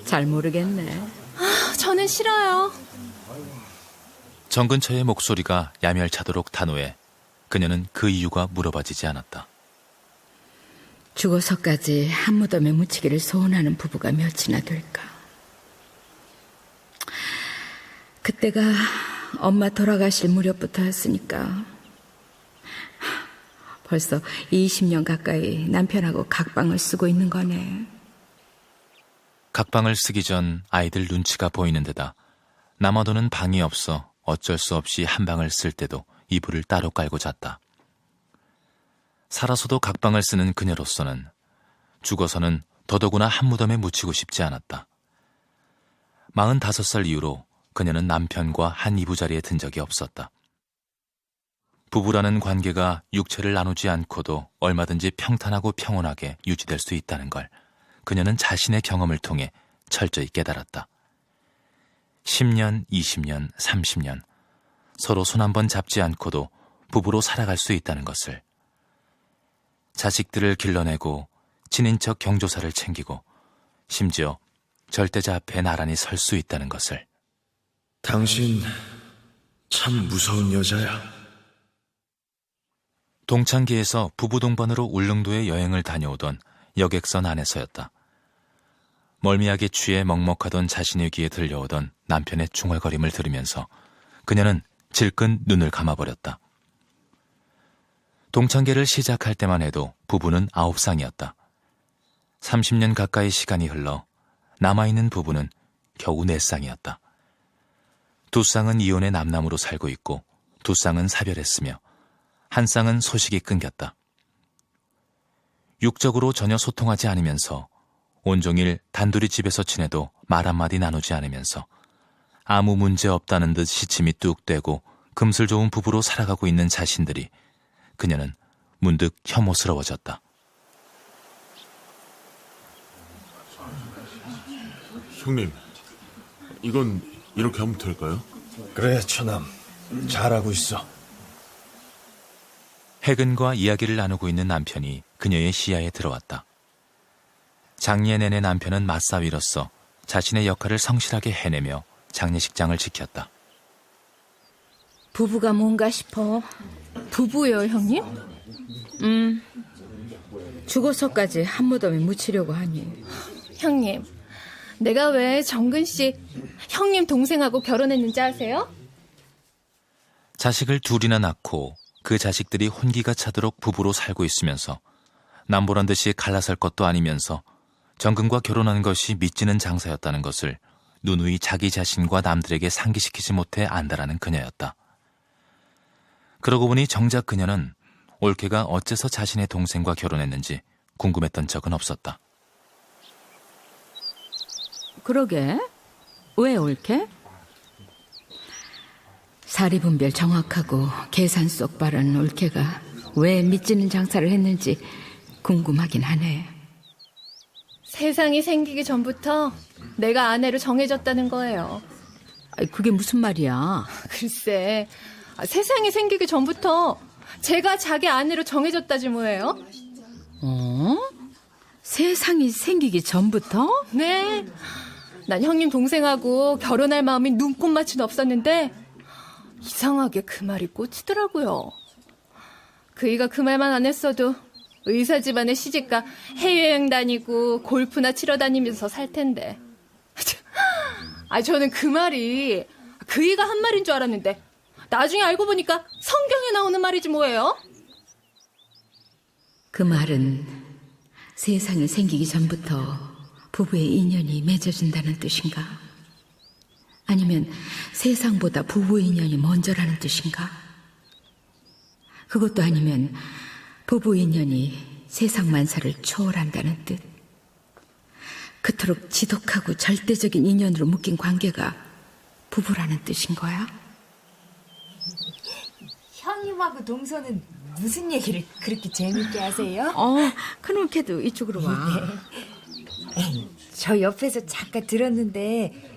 잘 모르겠네. 저는 싫어요. 정 근처의 목소리가 야멸차도록 단호해 그녀는 그 이유가 물어봐지지 않았다. 죽어서까지 한 무덤에 묻히기를 소원하는 부부가 몇이나 될까. 그때가 엄마 돌아가실 무렵부터였으니까 벌써 20년 가까이 남편하고 각방을 쓰고 있는 거네. 각방을 쓰기 전 아이들 눈치가 보이는 데다 남아도는 방이 없어 어쩔 수 없이 한 방을 쓸 때도 이불을 따로 깔고 잤다. 살아서도 각방을 쓰는 그녀로서는 죽어서는 더더구나 한 무덤에 묻히고 싶지 않았다. 45살 이후로 그녀는 남편과 한 이부자리에 든 적이 없었다. 부부라는 관계가 육체를 나누지 않고도 얼마든지 평탄하고 평온하게 유지될 수 있다는 걸 그녀는 자신의 경험을 통해 철저히 깨달았다. 10년, 20년, 30년 서로 손 한 번 잡지 않고도 부부로 살아갈 수 있다는 것을, 자식들을 길러내고 친인척 경조사를 챙기고 심지어 절대자 앞에 나란히 설 수 있다는 것을. 당신 참 무서운 여자야. 동창기에서 부부 동반으로 울릉도에 여행을 다녀오던 여객선 안에서였다. 멀미약에 취해 먹먹하던 자신의 귀에 들려오던 남편의 중얼거림을 들으면서 그녀는 질끈 눈을 감아버렸다. 동창계를 시작할 때만 해도 부부는 9쌍이었다. 30년 가까이 시간이 흘러 남아있는 부부는 겨우 4쌍이었다. 2쌍은 이혼의 남남으로 살고 있고 2쌍은 사별했으며 1쌍은 소식이 끊겼다. 육적으로 전혀 소통하지 않으면서 온종일 단둘이 집에서 지내도 말 한마디 나누지 않으면서 아무 문제 없다는 듯 시침이 뚝 떼고 금슬 좋은 부부로 살아가고 있는 자신들이 그녀는 문득 혐오스러워졌다. 형님, 이건 이렇게 하면 될까요? 그래, 처남. 잘하고 있어. 해근과 이야기를 나누고 있는 남편이 그녀의 시야에 들어왔다. 장례 내내 남편은 맞사위로서 자신의 역할을 성실하게 해내며 장례식장을 지켰다. 부부가 뭔가 싶어. 부부요, 형님? 죽어서까지 한 무덤에 묻히려고 하니. 형님, 내가 왜 정근 씨 형님 동생하고 결혼했는지 아세요? 자식을 둘이나 낳고 그 자식들이 혼기가 차도록 부부로 살고 있으면서 남보란 듯이 갈라설 것도 아니면서 정근과 결혼하는 것이 믿지는 장사였다는 것을 누누이 자기 자신과 남들에게 상기시키지 못해 안다라는 그녀였다. 그러고 보니 정작 그녀는 올케가 어째서 자신의 동생과 결혼했는지 궁금했던 적은 없었다. 그러게. 왜 올케? 사리분별 정확하고 계산 속 빠른 올케가 왜 믿지는 장사를 했는지 궁금하긴 하네. 세상이 생기기 전부터 내가 아내로 정해졌다는 거예요. 그게 무슨 말이야? 글쎄, 세상이 생기기 전부터 제가 자기 아내로 정해졌다지 뭐예요? 세상이 생기기 전부터? 네. 난 형님 동생하고 결혼할 마음이 눈꼽만치는 없었는데 이상하게 그 말이 꽂히더라고요. 그이가 그 말만 안 했어도 의사 집안에 시집가 해외여행 다니고 골프나 치러 다니면서 살 텐데. 저는 그 말이 그이가 한 말인 줄 알았는데 나중에 알고 보니까 성경에 나오는 말이지 뭐예요? 그 말은 세상이 생기기 전부터 부부의 인연이 맺어진다는 뜻인가? 아니면 세상보다 부부 인연이 먼저라는 뜻인가? 그것도 아니면 부부 인연이 세상 만사를 초월한다는 뜻. 그토록 지독하고 절대적인 인연으로 묶인 관계가 부부라는 뜻인 거야? 형님하고 동서는 무슨 얘기를 그렇게 재밌게 하세요? 큰올케도 이쪽으로 와. 저 옆에서 잠깐 들었는데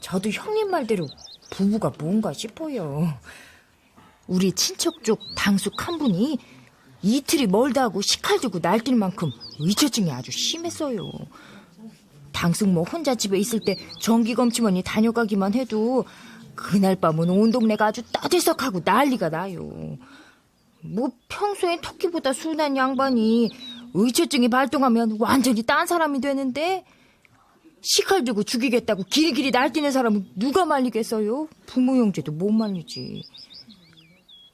저도 형님 말대로 부부가 뭔가 싶어요. 우리 친척 쪽 당숙 한 분이 이틀이 멀다 하고 식칼 들고 날뛸 만큼 의처증이 아주 심했어요. 당숙 뭐 혼자 집에 있을 때 정기검침원이 다녀가기만 해도 그날 밤은 온 동네가 아주 따들썩하고 난리가 나요. 뭐 평소엔 터키보다 순한 양반이 의처증이 발동하면 완전히 딴 사람이 되는데 식칼 들고 죽이겠다고 길이길이 날뛰는 사람은 누가 말리겠어요? 부모 형제도 못 말리지.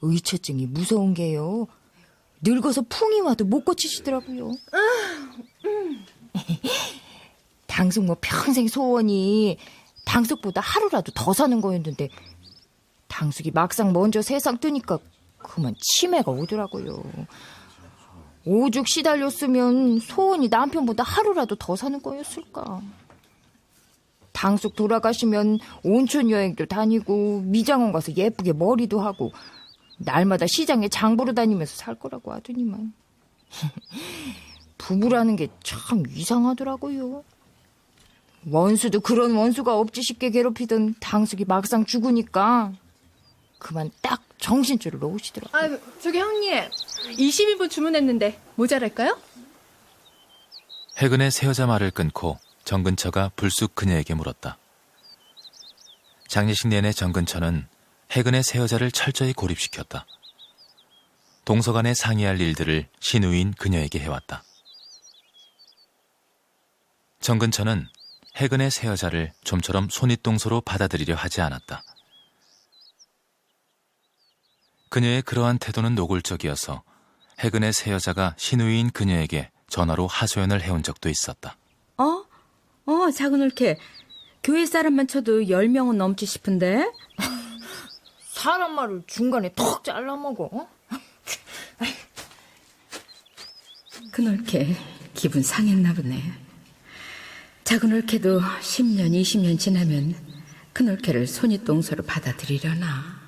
의처증이 무서운 게요, 늙어서 풍이 와도 못 고치시더라고요. 당숙 뭐 평생 소원이 당숙보다 하루라도 더 사는 거였는데 당숙이 막상 먼저 세상 뜨니까 그만 치매가 오더라고요. 오죽 시달렸으면 소원이 남편보다 하루라도 더 사는 거였을까. 당숙 돌아가시면 온천 여행도 다니고 미장원 가서 예쁘게 머리도 하고 날마다 시장에 장 보러 다니면서 살 거라고 하더니만. 부부라는 게 참 이상하더라고요. 원수도 그런 원수가 없지 싶게 괴롭히던 당숙이 막상 죽으니까 그만 딱 정신줄을 놓으시더라고요. 저기 형님, 20인분 주문했는데 모자랄까요? 해근의 새 여자 말을 끊고 정근처가 불쑥 그녀에게 물었다. 장례식 내내 정근처는 해근의 새 여자를 철저히 고립시켰다. 동서간에 상의할 일들을 신우인 그녀에게 해왔다. 정근천은 해근의 새 여자를 좀처럼 손윗동서로 받아들이려 하지 않았다. 그녀의 그러한 태도는 노골적이어서 해근의 새 여자가 신우인 그녀에게 전화로 하소연을 해온 적도 있었다. 작은 올케. 교회 사람만 쳐도 10명은 넘지 싶은데? 사람 말을 중간에 턱 잘라먹어. 큰올케 기분 상했나 보네. 작은 올케도 10년, 20년 지나면 큰올케를 손윗동서로 받아들이려나.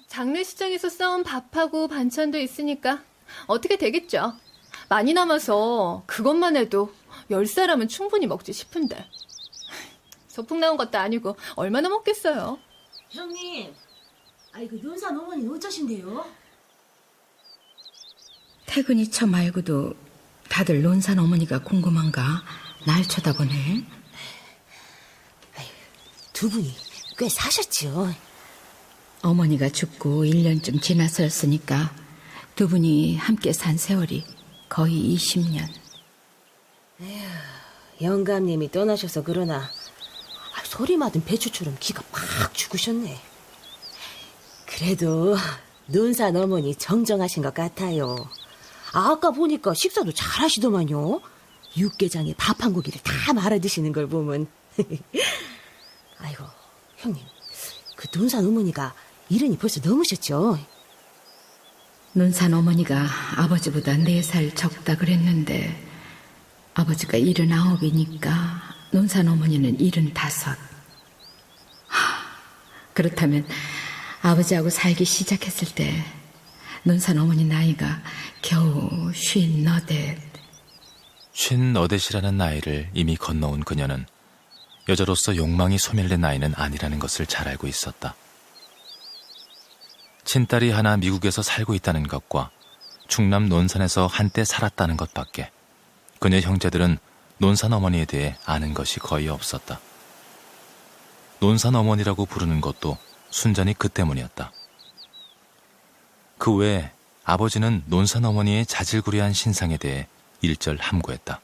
장례시장에서 싸운 밥하고 반찬도 있으니까 어떻게 되겠죠. 많이 남아서 그것만 해도 10사람은 충분히 먹지 싶은데. 소풍 나온 것도 아니고 얼마나 먹겠어요. 형님, 그 논산 어머니는 어쩌신데요? 태근이 처 말고도 다들 논산 어머니가 궁금한가? 날 쳐다보네. 두 분이 꽤 사셨지요. 어머니가 죽고 1년쯤 지나서였으니까 두 분이 함께 산 세월이 거의 20년. 영감님이 떠나셔서 그러나 소리 맞은 배추처럼 기가 팍 죽으셨네. 그래도 논산 어머니 정정하신 것 같아요. 아까 보니까 식사도 잘 하시더만요. 육개장에 밥 한 고기를 다 말아 드시는 걸 보면. 아이고, 형님, 그 논산 어머니가 70이 벌써 넘으셨죠? 논산 어머니가 아버지보다 4살 적다 그랬는데 아버지가 79이니까 논산 어머니는 75. 그렇다면 아버지하고 살기 시작했을 때 논산 어머니 나이가 겨우 58. 58이라는 나이를 이미 건너온 그녀는 여자로서 욕망이 소멸된 나이는 아니라는 것을 잘 알고 있었다. 친딸이 하나 미국에서 살고 있다는 것과 충남 논산에서 한때 살았다는 것밖에 그녀 형제들은 논산 어머니에 대해 아는 것이 거의 없었다. 논산 어머니라고 부르는 것도 순전히 그 때문이었다. 그 외에 아버지는 논산 어머니의 자질구레한 신상에 대해 일절 함구했다.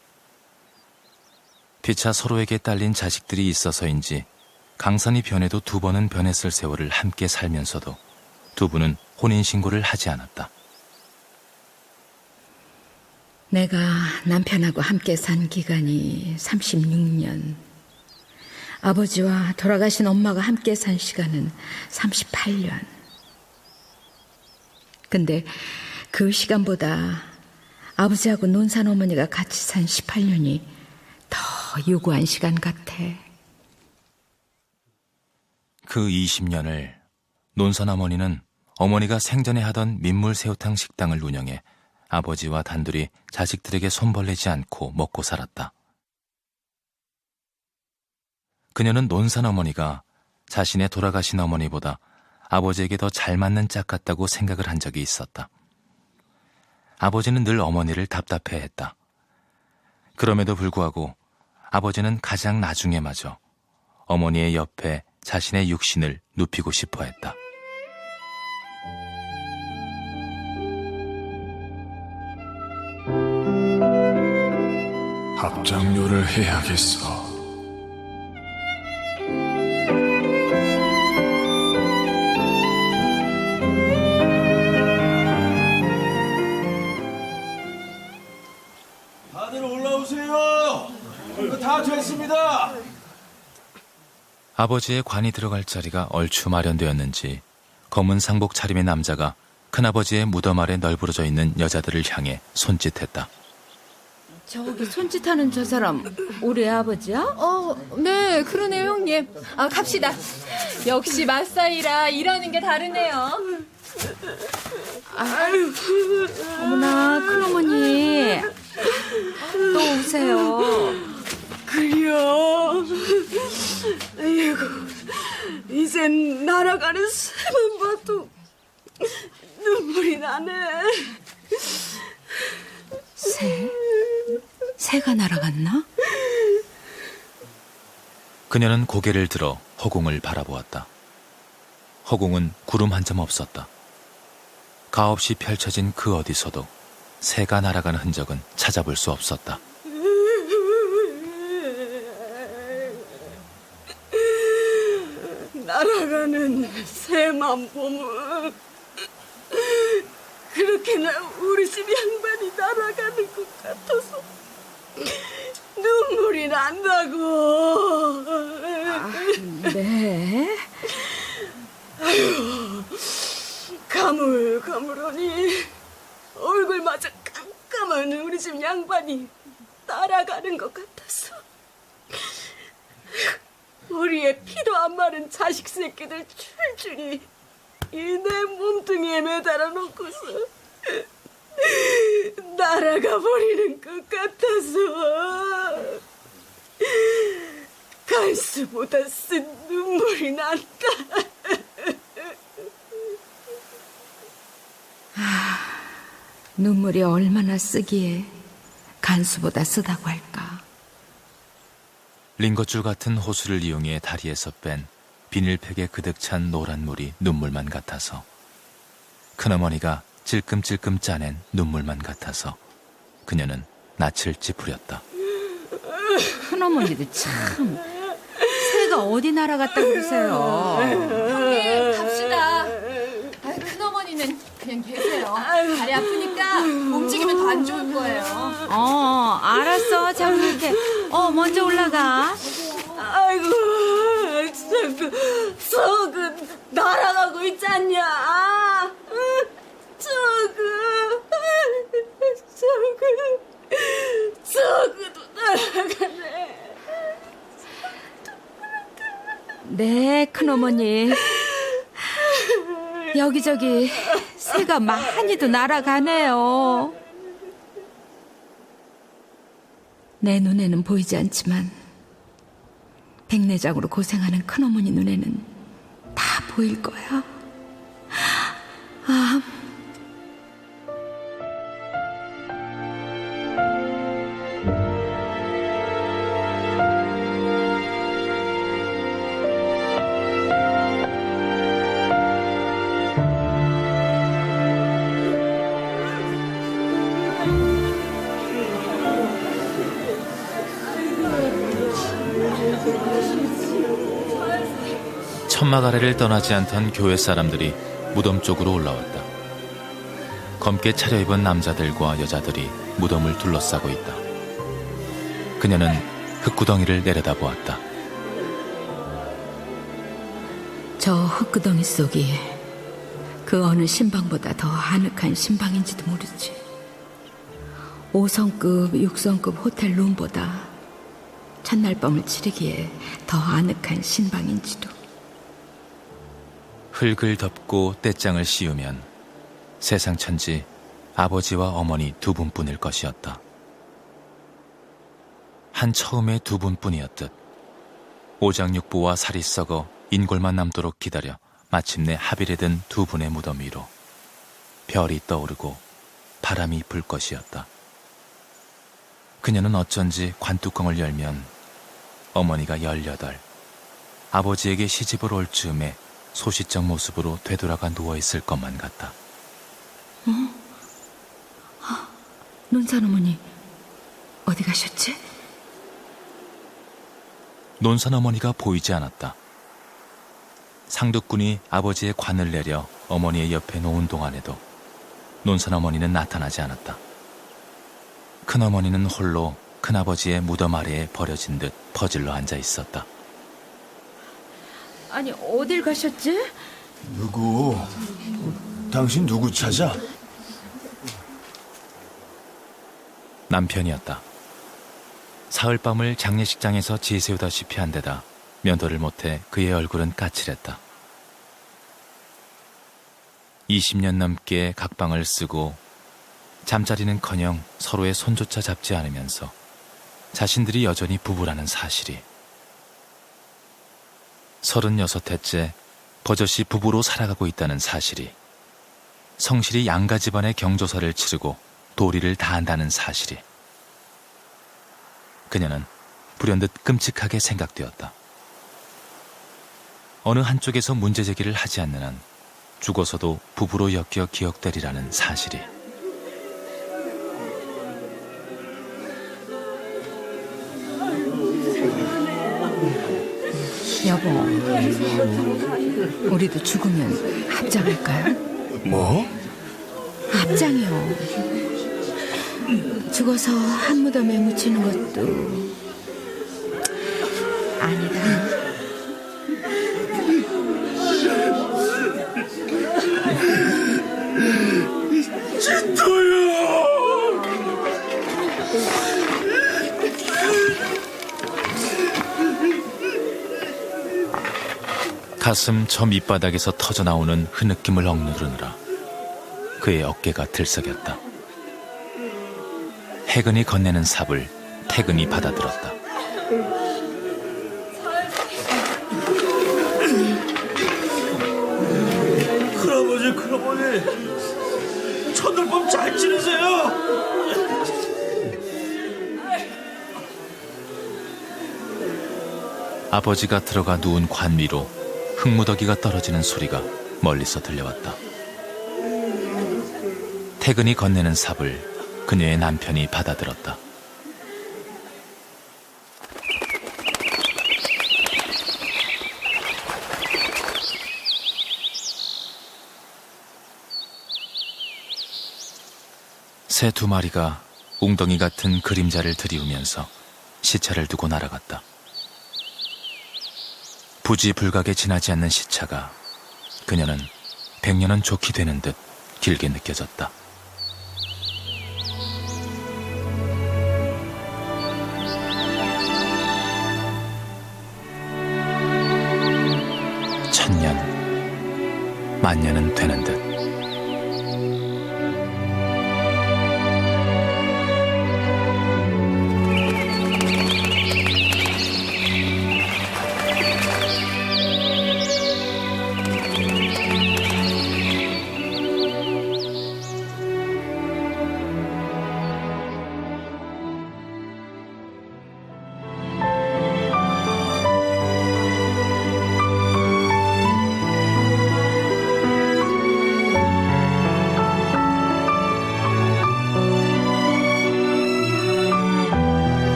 피차 서로에게 딸린 자식들이 있어서인지 강산이 변해도 2번은 변했을 세월을 함께 살면서도 두 분은 혼인신고를 하지 않았다. 내가 남편하고 함께 산 기간이 36년. 아버지와 돌아가신 엄마가 함께 산 시간은 38년. 근데 그 시간보다 아버지하고 논산 어머니가 같이 산 18년이 더 유구한 시간 같아. 그 20년을 논산 어머니는 어머니가 생전에 하던 민물새우탕 식당을 운영해 아버지와 단둘이 자식들에게 손벌리지 않고 먹고 살았다. 그녀는 논산 어머니가 자신의 돌아가신 어머니보다 아버지에게 더 잘 맞는 짝 같다고 생각을 한 적이 있었다. 아버지는 늘 어머니를 답답해했다. 그럼에도 불구하고 아버지는 가장 나중에마저 어머니의 옆에 자신의 육신을 눕히고 싶어 했다. 합장료를 해야겠어. 다들 올라오세요. 다 됐습니다. 아버지의 관이 들어갈 자리가 얼추 마련되었는지 검은 상복 차림의 남자가 큰아버지의 무덤 아래 널브러져 있는 여자들을 향해 손짓했다. 저기 손짓하는 저 사람 우리 아버지야? 네, 그러네요, 형님. 갑시다. 역시 맞사이라 일하는 게 다르네요. 아유, 어머나, 큰어머니. 또 오세요. 그려. 아이고, 이젠 날아가는 새만 봐도 눈물이 나네. 새가 날아갔나? 그녀는 고개를 들어 허공을 바라보았다. 허공은 구름 한 점 없었다. 가없이 펼쳐진 그 어디서도 새가 날아가는 흔적은 찾아볼 수 없었다. 날아가는 새만 보면 그렇게나 우리 집 양반이 날아가는 것 같아서 눈물이 난다고. 네. 아유, 가물가물하니 얼굴마저 깜깜한 우리 집 양반이 날아가는 것 같아서 우리의 피도 안 마른 자식 새끼들 출출이 이 내 몸뚱이에 매달아 놓고서 날아가 버리는 것 같아서 간수보다 쓴 눈물이 난다. 눈물이 얼마나 쓰기에 간수보다 쓰다고 할까. 링거줄 같은 호수를 이용해 다리에서 뺀 비닐팩에 그득 찬 노란 물이 눈물만 같아서, 큰어머니가 찔끔찔끔 짜낸 눈물만 같아서 그녀는 낯을 찌푸렸다. 큰어머니도 참, 새가 어디 날아갔다 그러세요. 형님, 갑시다. 큰어머니는 그냥 계세요. 다리 아프니까 움직이면 더 안 좋을 거예요. 알았어. 자, 이렇게. 먼저 올라가. 아이고, 저그 날아가고 있지 않냐? 저그도 날아가네. 네, 큰어머니. 여기저기 새가 많이도 날아가네요. 내 눈에는 보이지 않지만 백내장으로 고생하는 큰어머니 눈에는 다 보일 거야. 천막아래를 떠나지 않던 교회 사람들이 무덤 쪽으로 올라왔다. 검게 차려입은 남자들과 여자들이 무덤을 둘러싸고 있다. 그녀는 흙구덩이를 내려다보았다. 저 흙구덩이 속이 그 어느 신방보다 더 아늑한 신방인지도 모르지. 5성급, 6성급 호텔 룸보다 첫날 밤을 치르기에 더 아늑한 신방인지도. 흙을 덮고 떼장을 씌우면 세상 천지 아버지와 어머니 두 분뿐일 것이었다. 한 처음에 두 분뿐이었듯 오장육부와 살이 썩어 인골만 남도록 기다려 마침내 합일에 든 두 분의 무덤 위로 별이 떠오르고 바람이 불 것이었다. 그녀는 어쩐지 관뚜껑을 열면 어머니가 18, 아버지에게 시집을 올 즈음에 소시적 모습으로 되돌아가 누워있을 것만 같다. 논산어머니 어디 가셨지? 논산어머니가 보이지 않았다. 상득군이 아버지의 관을 내려 어머니의 옆에 놓은 동안에도 논산어머니는 나타나지 않았다. 큰어머니는 홀로 큰아버지의 무덤 아래에 버려진 듯 퍼질러 앉아 있었다. 아니, 어딜 가셨지? 누구? 당신 누구 찾아? 남편이었다. 사흘밤을 장례식장에서 지새우다시피 한 데다 면도를 못해 그의 얼굴은 까칠했다. 20년 넘게 각방을 쓰고 잠자리는커녕 서로의 손조차 잡지 않으면서 자신들이 여전히 부부라는 사실이, 36해째 버젓이 부부로 살아가고 있다는 사실이, 성실히 양가 집안의 경조사를 치르고 도리를 다한다는 사실이, 그녀는 불현듯 끔찍하게 생각되었다. 어느 한쪽에서 문제제기를 하지 않는 한 죽어서도 부부로 엮여 기억되리라는 사실이. 여보, 우리도 죽으면 합장할까요? 뭐? 합장이요. 죽어서 한 무덤에 묻히는 것도 아니다. 가슴 저 밑바닥에서 터져나오는 흐느낌을 억누르느라 그의 어깨가 들썩였다. 해근이 건네는 삽을 태근이 받아들었다. 큰아버지, 큰어머니, 첫날밤 잘 지내세요. 아버지가 들어가 누운 관 위로 흙무더기가 떨어지는 소리가 멀리서 들려왔다. 태근이 건네는 삽을 그녀의 남편이 받아들었다. 새 2마리가 웅덩이 같은 그림자를 들이우면서 시차를 두고 날아갔다. 부지불각에 지나지 않는 시차가 그녀는 100년은 좋게 되는 듯 길게 느껴졌다. 천년, 만년은 되는 듯.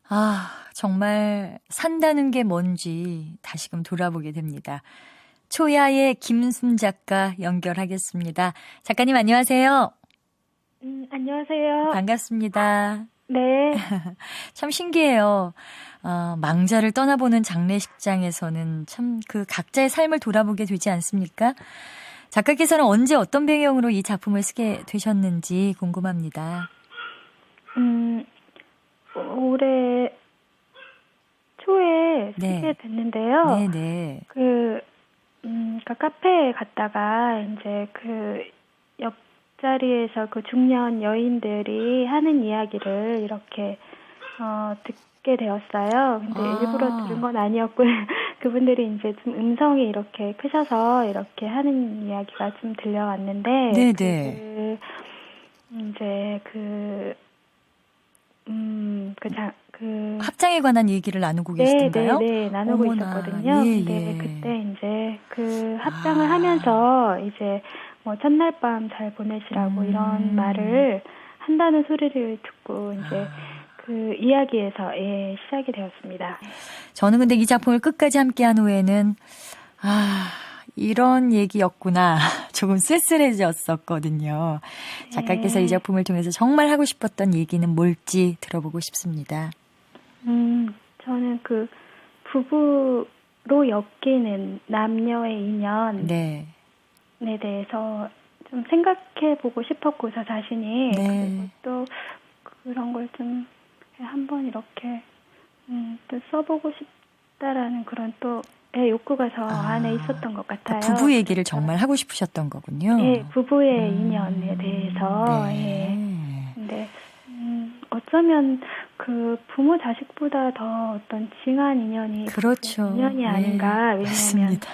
아, 정말 산다는 게 뭔지 다시금 돌아보게 됩니다. 초야의 김순 작가 연결하겠습니다. 작가님 안녕하세요. 안녕하세요. 반갑습니다. 네. 참 신기해요. 망자를 떠나보는 장례식장에서는 참 그 각자의 삶을 돌아보게 되지 않습니까? 작가께서는 언제 어떤 배경으로 이 작품을 쓰게 되셨는지 궁금합니다. 올해 초에 쓰게 됐는데요. 네네. 그러니까 카페에 갔다가 이제 그 옆자리에서 그 중년 여인들이 하는 이야기를 이렇게 듣게 되었어요. 근데 일부러 들은 건 아니었고요. 그분들이 이제 좀 음성이 이렇게 크셔서 이렇게 하는 이야기가 좀 들려왔는데, 네네. 이제 합장에 관한 얘기를 나누고 계시던가요? 네, 나누고 어머나, 있었거든요. 예, 근데 예. 그때 이제 그 합장을 하면서 이제 뭐 첫날 밤 잘 보내시라고 이런 말을 한다는 소리를 듣고 이제 그 이야기에서 시작이 되었습니다. 저는 근데 이 작품을 끝까지 함께한 후에는 이런 얘기였구나. 조금 쓸쓸해졌었거든요. 작가께서 이 작품을 통해서 정말 하고 싶었던 얘기는 뭘지 들어보고 싶습니다. 저는 그 부부로 엮이는 남녀의 인연에 대해서 좀 생각해보고 싶었고, 저 자신이. 그리고 또 그런 걸 좀 한번 이렇게 또 써보고 싶다라는 그런 또 욕구가 저 안에 있었던 것 같아요. 부부 얘기를 정말 하고 싶으셨던 거군요. 네, 부부의 인연에 대해서. 예. 근데 어쩌면 그 부모 자식보다 더 어떤 징한 인연이 그렇죠. 인연이 네, 아닌가. 왜냐하면 맞습니다.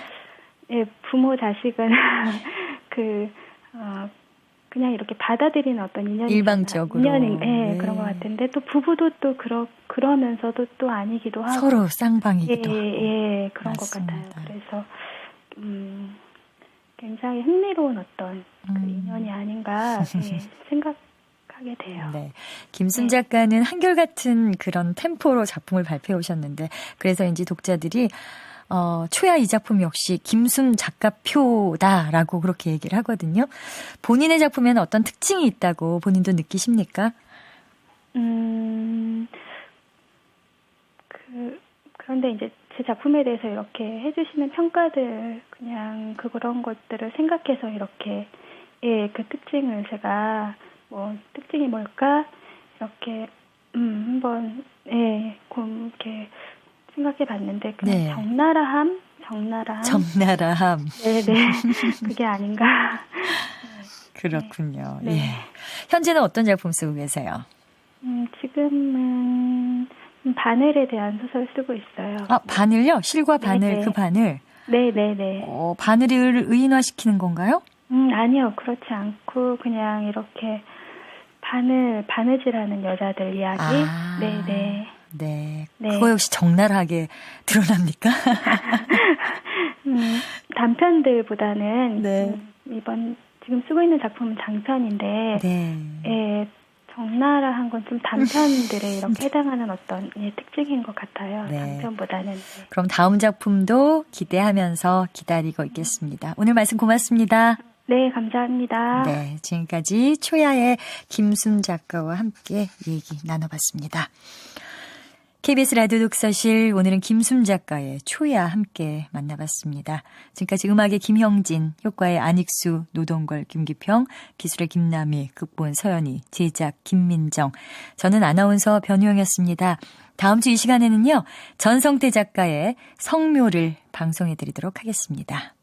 예, 부모 자식은 그냥 이렇게 받아들이는 어떤 인연이 일방적으로. 인연이 네. 그런 것 같은데 또 부부도 또 그러면서도 또 아니기도 하고 서로 쌍방이기도 하고. 예, 그런 맞습니다. 것 같아요. 그래서 굉장히 흥미로운 어떤 그 인연이 아닌가 예, 생각하게 돼요. 네. 김순 작가는 한결같은 그런 템포로 작품을 발표해 오셨는데 그래서인지 독자들이 초야 이 작품 역시 김순 작가표다라고 그렇게 얘기를 하거든요. 본인의 작품에는 어떤 특징이 있다고 본인도 느끼십니까? 그런데 이제 제 작품에 대해서 이렇게 해주시는 평가들 그냥 그런 것들을 생각해서 이렇게 그 특징을 제가 뭐 특징이 뭘까 이렇게 한번 이렇게 생각해 봤는데 그냥 네. 적나라함 적나라함. 네네 그게 아닌가. 그렇군요. 네. 예. 현재는 어떤 작품 쓰고 계세요? 지금은 바늘에 대한 소설 쓰고 있어요. 아, 바늘요? 실과 바늘, 네네. 그 바늘. 네네네. 바늘을 의인화시키는 건가요? 아니요. 그렇지 않고 그냥 이렇게 바느질하는 여자들 이야기. 네네. 네. 네. 그거 역시 적나라하게 드러납니까? 단편들보다는 네. 지금 쓰고 있는 작품은 장편인데 네. 적나라한 건 좀 단편들에 이렇게 해당하는 어떤 특징인 것 같아요. 네. 장편보다는. 그럼 다음 작품도 기대하면서 기다리고 있겠습니다. 오늘 말씀 고맙습니다. 네, 감사합니다. 네, 지금까지 초야의 김순 작가와 함께 얘기 나눠봤습니다. KBS 라디오 독서실, 오늘은 김순 작가의 초야 함께 만나봤습니다. 지금까지 음악의 김형진, 효과의 안익수, 노동걸, 김기평, 기술의 김남희, 극본 서연희, 제작 김민정, 저는 아나운서 변우영이었습니다. 다음 주 이 시간에는요, 전성태 작가의 성묘를 방송해드리도록 하겠습니다.